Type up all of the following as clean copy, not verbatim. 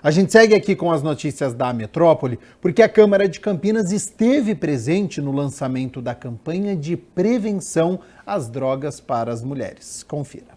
A gente segue aqui com as notícias da metrópole, porque a Câmara de Campinas esteve presente no lançamento da campanha de prevenção às drogas para as mulheres. Confira.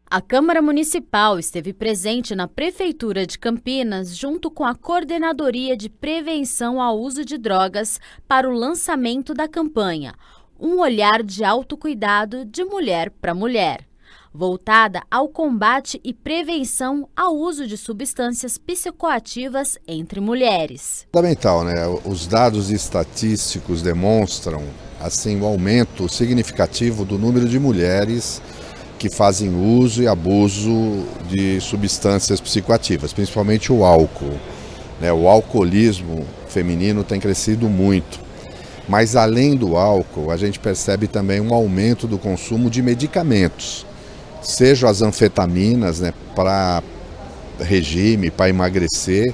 A Câmara Municipal esteve presente na Prefeitura de Campinas junto com a Coordenadoria de Prevenção ao Uso de Drogas para o lançamento da campanha Um Olhar de Autocuidado de Mulher para Mulher, voltada ao combate e prevenção ao uso de substâncias psicoativas entre mulheres. Fundamental, né? Os dados estatísticos demonstram assim o aumento significativo do número de mulheres que fazem uso e abuso de substâncias psicoativas, principalmente o álcool, né? O alcoolismo feminino tem crescido muito, mas além do álcool, a gente percebe também um aumento do consumo de medicamentos, seja as anfetaminas, né, para regime, para emagrecer,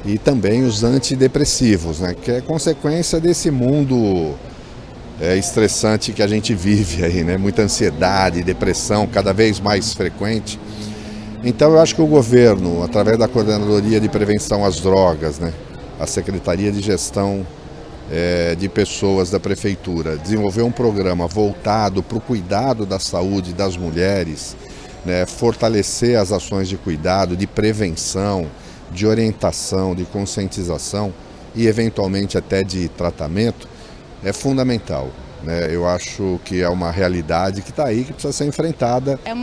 e também os antidepressivos, né, que é consequência desse mundo estressante que a gente vive aí, né? Muita ansiedade, depressão cada vez mais frequente. Então eu acho que o governo, através da Coordenadoria de Prevenção às Drogas, né, a Secretaria de Gestão de Pessoas da Prefeitura, desenvolveu um programa voltado para o cuidado da saúde das mulheres, né, fortalecer as ações de cuidado, de prevenção, de orientação, de conscientização e eventualmente até de tratamento, é fundamental, né? Eu acho que é uma realidade que está aí, que precisa ser enfrentada. É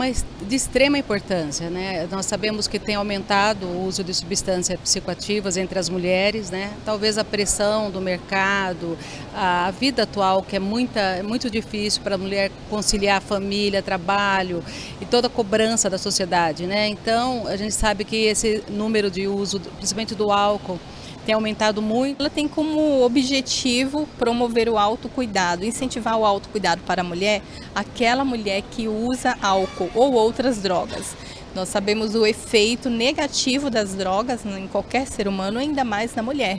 de extrema importância, né? Nós sabemos que tem aumentado o uso de substâncias psicoativas entre as mulheres, né? Talvez a pressão do mercado, a vida atual, que é muito difícil para a mulher conciliar família, trabalho e toda a cobrança da sociedade, né? Então, a gente sabe que esse número de uso, principalmente do álcool, tem aumentado muito. Ela tem como objetivo promover o autocuidado, incentivar o autocuidado para a mulher, aquela mulher que usa álcool ou outras drogas. Nós sabemos o efeito negativo das drogas em qualquer ser humano, ainda mais na mulher.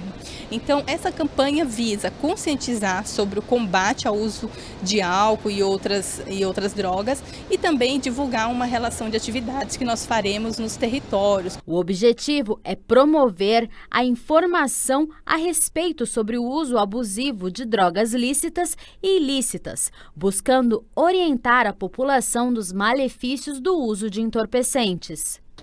Então, essa campanha visa conscientizar sobre o combate ao uso de álcool e outras drogas e também divulgar uma relação de atividades que nós faremos nos territórios. O objetivo é promover a informação a respeito sobre o uso abusivo de drogas lícitas e ilícitas, buscando orientar a população dos malefícios do uso de entorpecentes.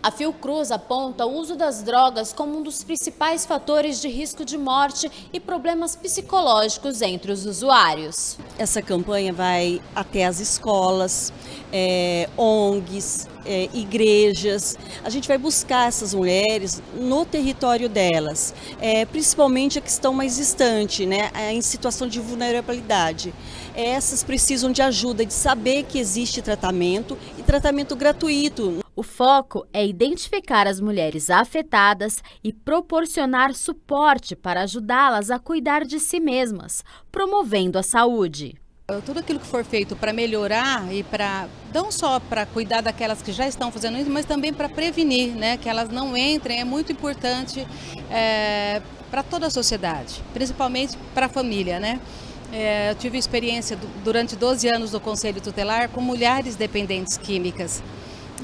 A Fiocruz aponta o uso das drogas como um dos principais fatores de risco de morte e problemas psicológicos entre os usuários. Essa campanha vai até as escolas, ONGs, igrejas. A gente vai buscar essas mulheres no território delas, principalmente a que estão mais distante, né, em situação de vulnerabilidade. Essas precisam de ajuda, de saber que existe tratamento e tratamento gratuito. O foco é identificar as mulheres afetadas e proporcionar suporte para ajudá-las a cuidar de si mesmas, promovendo a saúde. Tudo aquilo que for feito para melhorar e não só para cuidar daquelas que já estão fazendo isso, mas também para prevenir, né, que elas não entrem, é muito importante para toda a sociedade, principalmente para a família, né? Eu tive experiência durante 12 anos no Conselho Tutelar com mulheres dependentes químicas.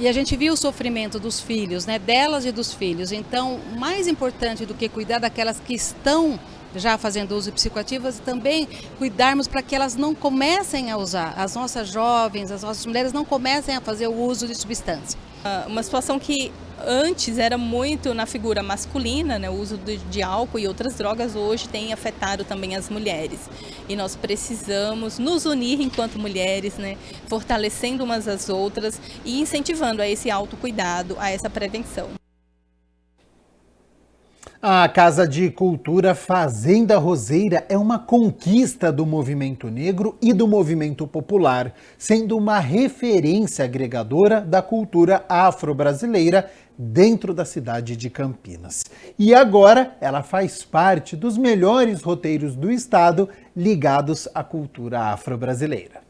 E a gente viu o sofrimento dos filhos, né, delas e dos filhos. Então, mais importante do que cuidar daquelas que estão já fazendo uso de psicoativas, também cuidarmos para que elas não comecem a usar, as nossas jovens, as nossas mulheres não comecem a fazer o uso de substância. Uma situação que antes era muito na figura masculina, né, o uso de álcool e outras drogas, hoje tem afetado também as mulheres. E nós precisamos nos unir enquanto mulheres, né, fortalecendo umas às outras e incentivando a esse autocuidado, a essa prevenção. A Casa de Cultura Fazenda Roseira é uma conquista do movimento negro e do movimento popular, sendo uma referência agregadora da cultura afro-brasileira dentro da cidade de Campinas. E agora ela faz parte dos melhores roteiros do estado ligados à cultura afro-brasileira.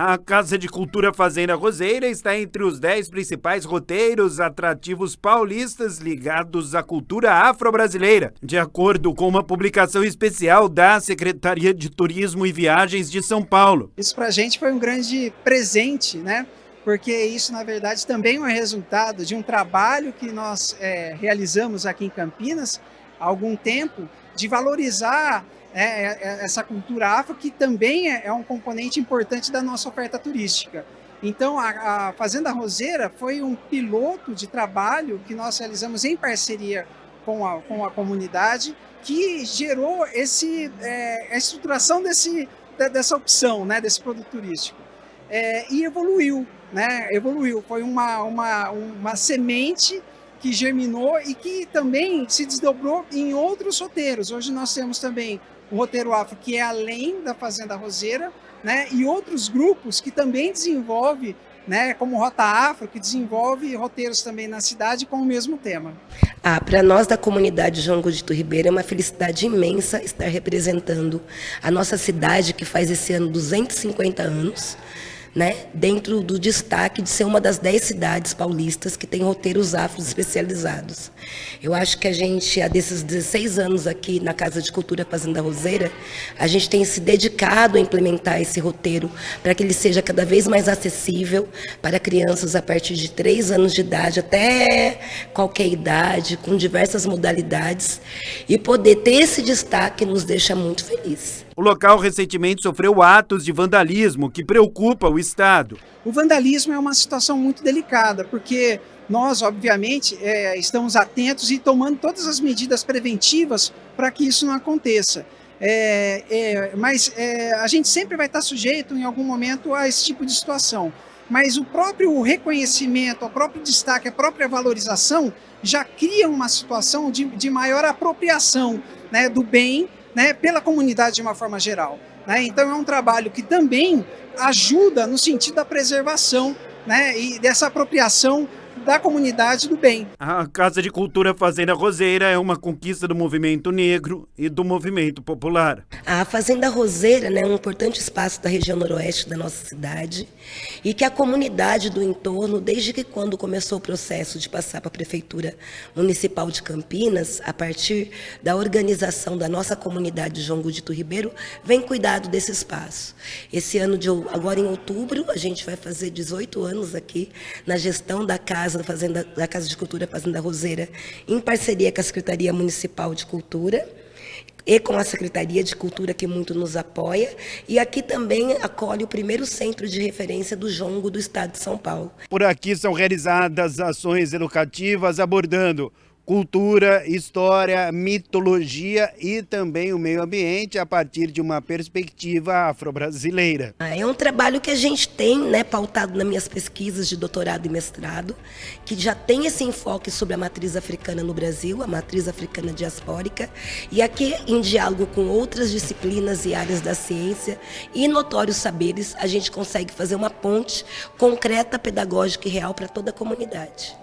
A Casa de Cultura Fazenda Roseira está entre os 10 principais roteiros atrativos paulistas ligados à cultura afro-brasileira, de acordo com uma publicação especial da Secretaria de Turismo e Viagens de São Paulo. Isso para a gente foi um grande presente, né? Porque isso, na verdade, também é um resultado de um trabalho que nós realizamos aqui em Campinas há algum tempo, de valorizar essa cultura afro, que também é um componente importante da nossa oferta turística. Então, a Fazenda Roseira foi um piloto de trabalho que nós realizamos em parceria com a comunidade, que gerou a estruturação dessa opção, né, desse produto turístico. E evoluiu, né? Evoluiu. Foi uma semente que germinou e que também se desdobrou em outros roteiros. Hoje nós temos também o roteiro afro, que é além da Fazenda Roseira, né? E outros grupos que também desenvolvem, né? Como Rota Afro, que desenvolve roteiros também na cidade com o mesmo tema. Para nós da comunidade João Godito Ribeiro é uma felicidade imensa estar representando a nossa cidade, que faz esse ano 250 anos, né, dentro do destaque de ser uma das 10 cidades paulistas que tem roteiros afros especializados. Eu acho que a gente, há desses 16 anos aqui na Casa de Cultura Fazenda Roseira, a gente tem se dedicado a implementar esse roteiro para que ele seja cada vez mais acessível para crianças a partir de 3 anos de idade, até qualquer idade, com diversas modalidades, e poder ter esse destaque nos deixa muito felizes. O local recentemente sofreu atos de vandalismo que preocupa o Estado. O vandalismo é uma situação muito delicada, porque nós, obviamente, estamos atentos e tomando todas as medidas preventivas para que isso não aconteça. Mas a gente sempre vai estar sujeito, em algum momento, a esse tipo de situação. Mas o próprio reconhecimento, o próprio destaque, a própria valorização já cria uma situação de maior apropriação, né, do bem, né, pela comunidade de uma forma geral, né? Então é um trabalho que também ajuda no sentido da preservação, né, e dessa apropriação da comunidade do bem. A Casa de Cultura Fazenda Roseira é uma conquista do movimento negro e do movimento popular. A Fazenda Roseira, né, é um importante espaço da região noroeste da nossa cidade, e que a comunidade do entorno, desde que quando começou o processo de passar para a Prefeitura Municipal de Campinas, a partir da organização da nossa comunidade João Godito Ribeiro, vem cuidado desse espaço. Esse ano, agora em outubro, a gente vai fazer 18 anos aqui na gestão da Casa de Cultura Fazenda Roseira, em parceria com a Secretaria Municipal de Cultura e com a Secretaria de Cultura, que muito nos apoia, e aqui também acolhe o primeiro centro de referência do jongo do estado de São Paulo. Por aqui são realizadas ações educativas abordando cultura, história, mitologia e também o meio ambiente a partir de uma perspectiva afro-brasileira. É um trabalho que a gente tem, né, pautado nas minhas pesquisas de doutorado e mestrado, que já tem esse enfoque sobre a matriz africana no Brasil, a matriz africana diaspórica, e aqui em diálogo com outras disciplinas e áreas da ciência e notórios saberes, a gente consegue fazer uma ponte concreta, pedagógica e real para toda a comunidade.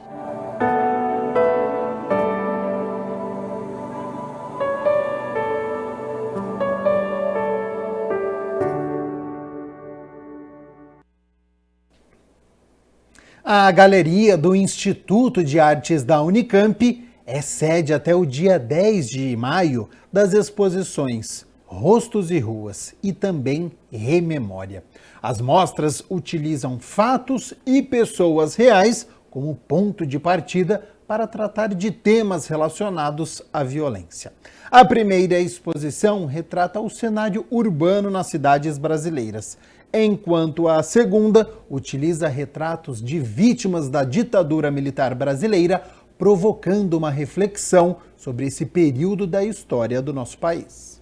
A galeria do Instituto de Artes da Unicamp é sede até o dia 10 de maio das exposições Rostos e Ruas e também Rememória. As mostras utilizam fatos e pessoas reais como ponto de partida para tratar de temas relacionados à violência. A primeira exposição retrata o cenário urbano nas cidades brasileiras, enquanto a segunda utiliza retratos de vítimas da ditadura militar brasileira, provocando uma reflexão sobre esse período da história do nosso país.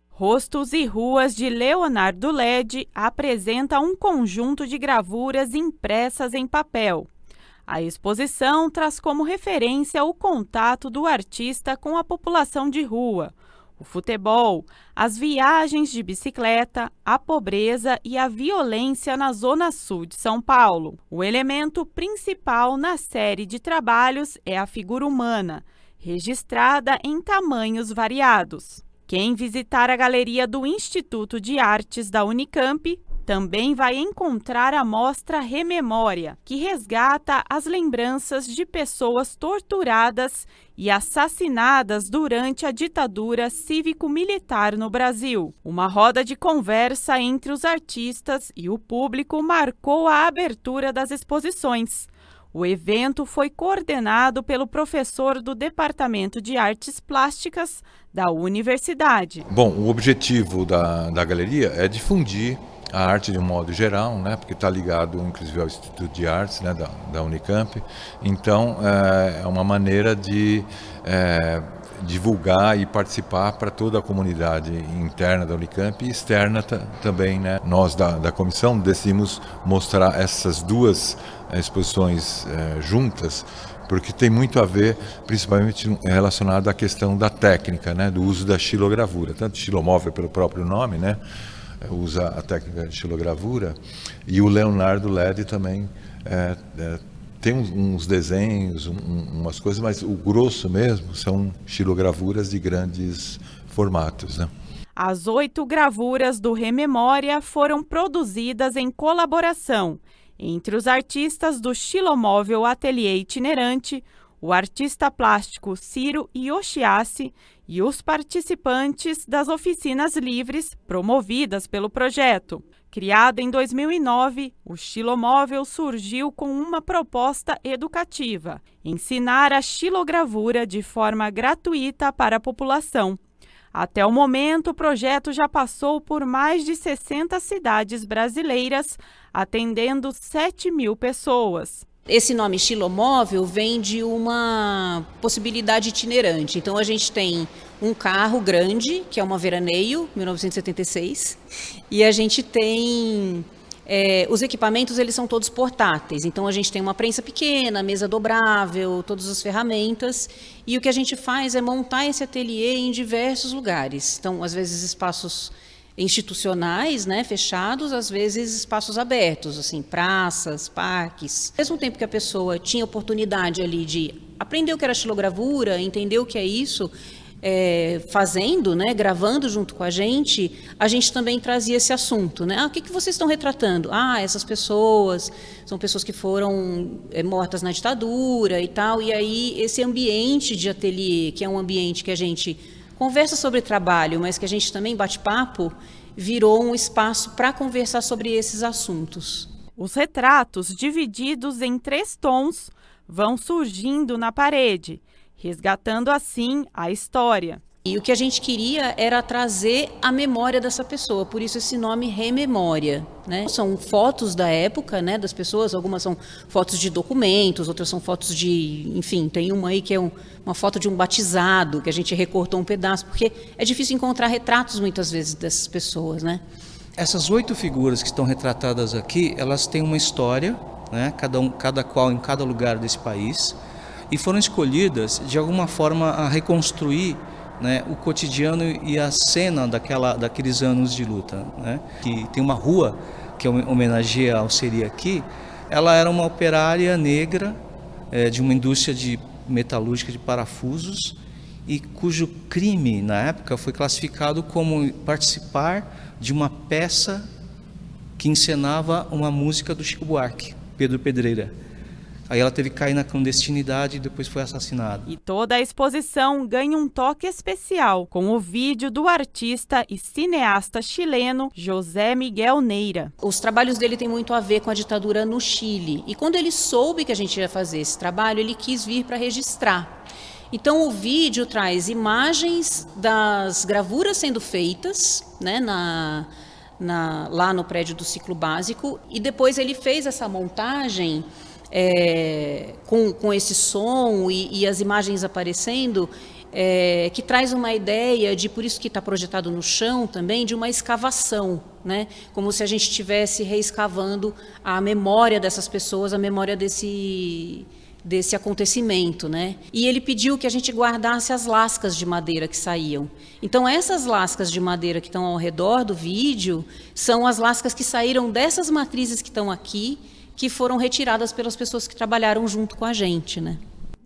Rostos e Ruas, de Leonardo Led, apresenta um conjunto de gravuras impressas em papel. A exposição traz como referência o contato do artista com a população de rua, o futebol, as viagens de bicicleta, a pobreza e a violência na Zona Sul de São Paulo. O elemento principal na série de trabalhos é a figura humana, registrada em tamanhos variados. Quem visitar a galeria do Instituto de Artes da Unicamp também vai encontrar a mostra Rememória, que resgata as lembranças de pessoas torturadas e assassinadas durante a ditadura cívico-militar no Brasil. Uma roda de conversa entre os artistas e o público marcou a abertura das exposições. O evento foi coordenado pelo professor do Departamento de Artes Plásticas da universidade. Bom, o objetivo da galeria é difundir a arte de um modo geral, né, porque está ligado inclusive ao Instituto de Artes, né, da Unicamp. Então é uma maneira de divulgar e participar para toda a comunidade interna da Unicamp e externa também, né. Nós da comissão decidimos mostrar essas duas exposições juntas, porque tem muito a ver, principalmente relacionado à questão da técnica, né, do uso da xilogravura, tanto xilomóvel pelo próprio nome, né, usa a técnica de xilogravura, e o Leonardo Ledi também tem uns desenhos, umas coisas, mas o grosso mesmo são xilogravuras de grandes formatos, né? As 8 gravuras do Rememória foram produzidas em colaboração entre os artistas do Xilomóvel Ateliê Itinerante, o artista plástico Ciro Yoshihashi e os participantes das oficinas livres promovidas pelo projeto. Criado em 2009, o Xilomóvel surgiu com uma proposta educativa: ensinar a xilogravura de forma gratuita para a população. Até o momento, o projeto já passou por mais de 60 cidades brasileiras, atendendo 7.000 pessoas. Esse nome xilomóvel vem de uma possibilidade itinerante. Então a gente tem um carro grande, que é uma Veraneio, 1976, e a gente tem... os equipamentos, eles são todos portáteis. Então a gente tem uma prensa pequena, mesa dobrável, todas as ferramentas, e o que a gente faz é montar esse ateliê em diversos lugares. Então, às vezes, espaços institucionais, né, fechados, às vezes espaços abertos, assim, praças, parques. Ao mesmo tempo que a pessoa tinha oportunidade ali de aprender o que era xilogravura, entender o que é isso, fazendo, né, gravando junto com a gente também trazia esse assunto, né? O que vocês estão retratando? Essas pessoas são pessoas que foram mortas na ditadura e tal, e aí esse ambiente de ateliê, que é um ambiente que a gente conversa sobre trabalho, mas que a gente também bate papo, virou um espaço para conversar sobre esses assuntos. Os retratos, divididos em 3 tons, vão surgindo na parede, resgatando assim a história. E o que a gente queria era trazer a memória dessa pessoa, por isso esse nome Rememória, né? São fotos da época, né, das pessoas, algumas são fotos de documentos, outras são fotos de, enfim, tem uma aí que é uma foto de um batizado, que a gente recortou um pedaço, porque é difícil encontrar retratos muitas vezes dessas pessoas, né? Essas 8 figuras que estão retratadas aqui, elas têm uma história, né, cada qual em cada lugar desse país, e foram escolhidas de alguma forma a reconstruir, né, o cotidiano e a cena daqueles anos de luta, né? Que tem uma rua que homenageia a Alceri aqui. Ela era uma operária negra de uma indústria metalúrgica de parafusos, e cujo crime na época foi classificado como participar de uma peça que encenava uma música do Chico Buarque, Pedro Pedreira. Aí ela teve que cair na clandestinidade e depois foi assassinada. E toda a exposição ganha um toque especial com o vídeo do artista e cineasta chileno José Miguel Neira. Os trabalhos dele têm muito a ver com a ditadura no Chile. E quando ele soube que a gente ia fazer esse trabalho, ele quis vir para registrar. Então o vídeo traz imagens das gravuras sendo feitas, né, lá no prédio do ciclo básico, e depois ele fez essa montagem com esse som e as imagens aparecendo, que traz uma ideia de, por isso que está projetado no chão também, de uma escavação, né? Como se a gente estivesse reescavando a memória dessas pessoas, a memória desse acontecimento, né? E ele pediu que a gente guardasse as lascas de madeira que saíam. Então essas lascas de madeira que estão ao redor do vídeo são as lascas que saíram dessas matrizes que estão aqui, que foram retiradas pelas pessoas que trabalharam junto com a gente, né?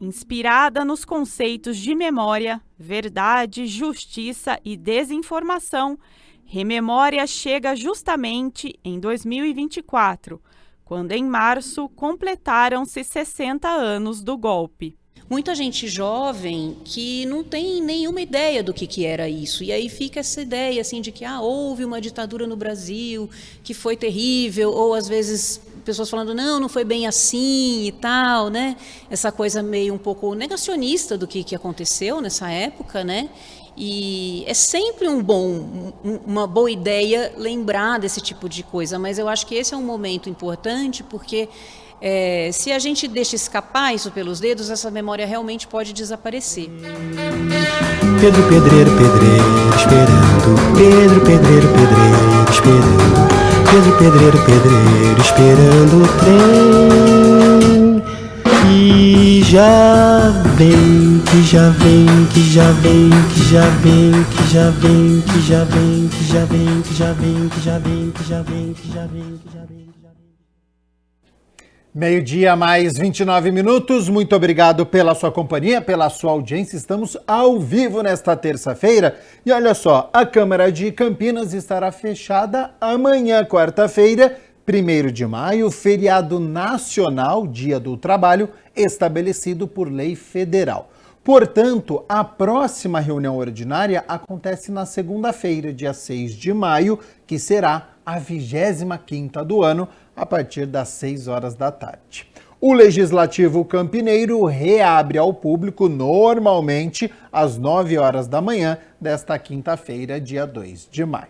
Inspirada nos conceitos de memória, verdade, justiça e desinformação, Rememória chega justamente em 2024, quando em março completaram-se 60 anos do golpe. Muita gente jovem que não tem nenhuma ideia do que era isso. E aí fica essa ideia assim, de que houve uma ditadura no Brasil, que foi terrível, ou às vezes pessoas falando, não foi bem assim e tal, né? Essa coisa meio um pouco negacionista do que aconteceu nessa época, né? E é sempre uma boa ideia lembrar desse tipo de coisa, mas eu acho que esse é um momento importante porque se a gente deixa escapar isso pelos dedos, essa memória realmente pode desaparecer. Pedro Pedreiro, pedreiro, esperando. Pedro Pedreiro, pedreiro, esperando. Pedro Pedreiro, pedreiro, esperando o trem. E já vem, que já vem, que já vem, que já vem, que já vem, que já vem, que já vem, que já vem, que já vem, que já vem, que já vem, que já vem. Meio-dia mais 29 minutos, muito obrigado pela sua companhia, pela sua audiência, estamos ao vivo nesta terça-feira e olha só, a Câmara de Campinas estará fechada amanhã, quarta-feira, 1º de maio, feriado nacional, Dia do Trabalho, estabelecido por lei federal. Portanto, a próxima reunião ordinária acontece na segunda-feira, dia 6 de maio, que será a 25ª do ano, a partir das 6 horas da tarde. O Legislativo Campineiro reabre ao público normalmente às 9 horas da manhã desta quinta-feira, dia 2 de maio.